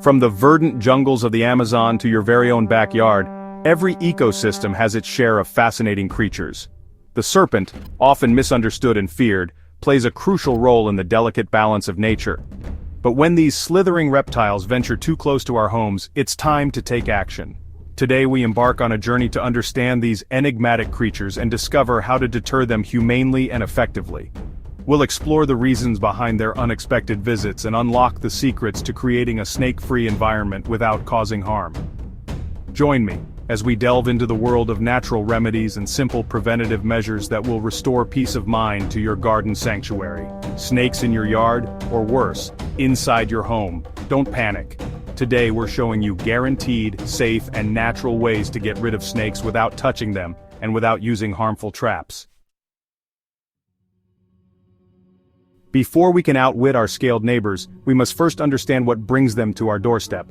From the verdant jungles of the Amazon to your very own backyard, every ecosystem has its share of fascinating creatures. The serpent, often misunderstood and feared, plays a crucial role in the delicate balance of nature. But when these slithering reptiles venture too close to our homes, it's time to take action. Today we embark on a journey to understand these enigmatic creatures and discover how to deter them humanely and effectively. We'll explore the reasons behind their unexpected visits and unlock the secrets to creating a snake-free environment without causing harm. Join me as we delve into the world of natural remedies and simple preventative measures that will restore peace of mind to your garden sanctuary. Snakes in your yard, or worse, inside your home. Don't panic. Today we're showing you guaranteed, safe, and natural ways to get rid of snakes without touching them and without using harmful traps. Before we can outwit our scaled neighbors, we must first understand what brings them to our doorstep.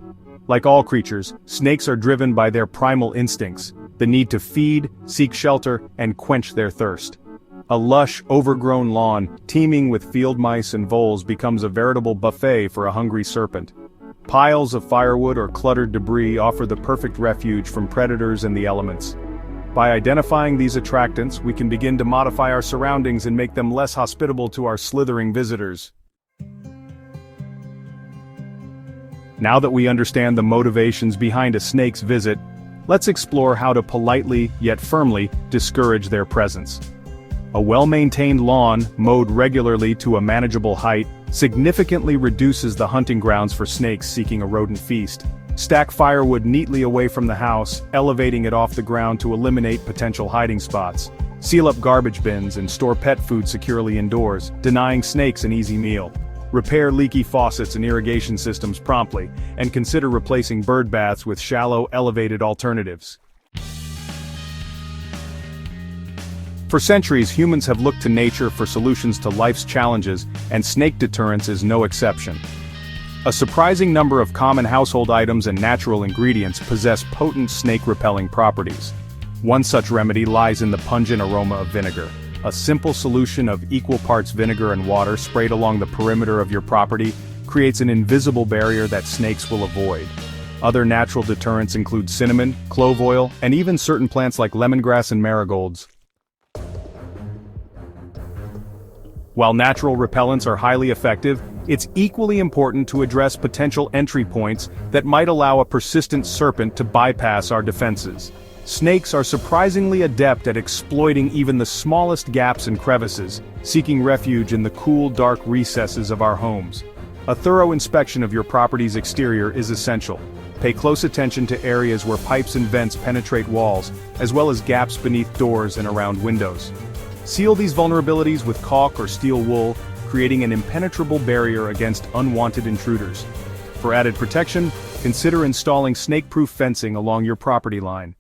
Like all creatures, snakes are driven by their primal instincts, the need to feed, seek shelter, and quench their thirst. A lush, overgrown lawn, teeming with field mice and voles becomes a veritable buffet for a hungry serpent. Piles of firewood or cluttered debris offer the perfect refuge from predators and the elements. By identifying these attractants, we can begin to modify our surroundings and make them less hospitable to our slithering visitors. Now that we understand the motivations behind a snake's visit, let's explore how to politely, yet firmly, discourage their presence. A well-maintained lawn, mowed regularly to a manageable height, significantly reduces the hunting grounds for snakes seeking a rodent feast. Stack firewood neatly away from the house, elevating it off the ground to eliminate potential hiding spots. Seal up garbage bins and store pet food securely indoors, denying snakes an easy meal. Repair leaky faucets and irrigation systems promptly, and consider replacing bird baths with shallow, elevated alternatives. For centuries, humans have looked to nature for solutions to life's challenges, and snake deterrence is no exception. A surprising number of common household items and natural ingredients possess potent snake-repelling properties. One such remedy lies in the pungent aroma of vinegar. A simple solution of equal parts vinegar and water sprayed along the perimeter of your property creates an invisible barrier that snakes will avoid. Other natural deterrents include cinnamon, clove oil, and even certain plants like lemongrass and marigolds. While natural repellents are highly effective, it's equally important to address potential entry points that might allow a persistent serpent to bypass our defenses. Snakes are surprisingly adept at exploiting even the smallest gaps and crevices, seeking refuge in the cool, dark recesses of our homes. A thorough inspection of your property's exterior is essential. Pay close attention to areas where pipes and vents penetrate walls, as well as gaps beneath doors and around windows. Seal these vulnerabilities with caulk or steel wool, creating an impenetrable barrier against unwanted intruders. For added protection, consider installing snake-proof fencing along your property line.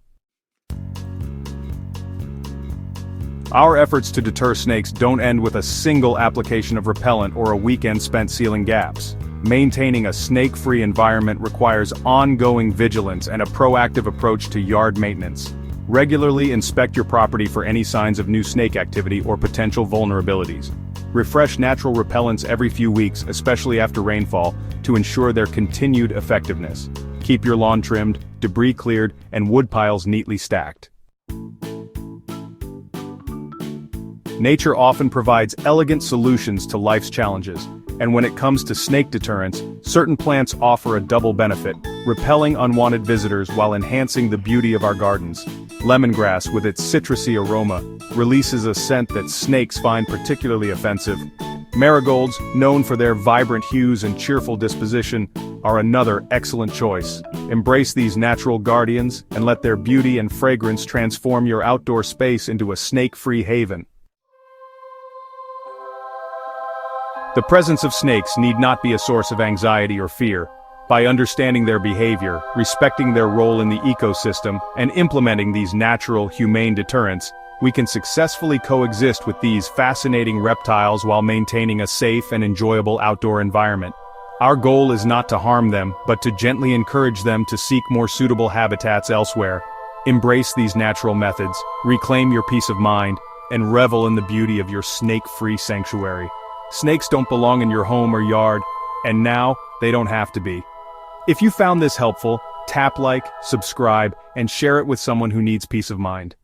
Our efforts to deter snakes don't end with a single application of repellent or a weekend spent sealing gaps. Maintaining a snake-free environment requires ongoing vigilance and a proactive approach to yard maintenance. Regularly inspect your property for any signs of new snake activity or potential vulnerabilities. Refresh natural repellents every few weeks, especially after rainfall, to ensure their continued effectiveness. Keep your lawn trimmed, debris cleared, and wood piles neatly stacked. Nature often provides elegant solutions to life's challenges, and when it comes to snake deterrence, certain plants offer a double benefit, repelling unwanted visitors while enhancing the beauty of our gardens. Lemongrass, with its citrusy aroma, releases a scent that snakes find particularly offensive. Marigolds, known for their vibrant hues and cheerful disposition, are another excellent choice. Embrace these natural guardians and let their beauty and fragrance transform your outdoor space into a snake-free haven. The presence of snakes need not be a source of anxiety or fear. By understanding their behavior, respecting their role in the ecosystem, and implementing these natural, humane deterrents, we can successfully coexist with these fascinating reptiles while maintaining a safe and enjoyable outdoor environment. Our goal is not to harm them, but to gently encourage them to seek more suitable habitats elsewhere. Embrace these natural methods, reclaim your peace of mind, and revel in the beauty of your snake-free sanctuary. Snakes don't belong in your home or yard, and now, they don't have to be. If you found this helpful, tap like, subscribe, and share it with someone who needs peace of mind.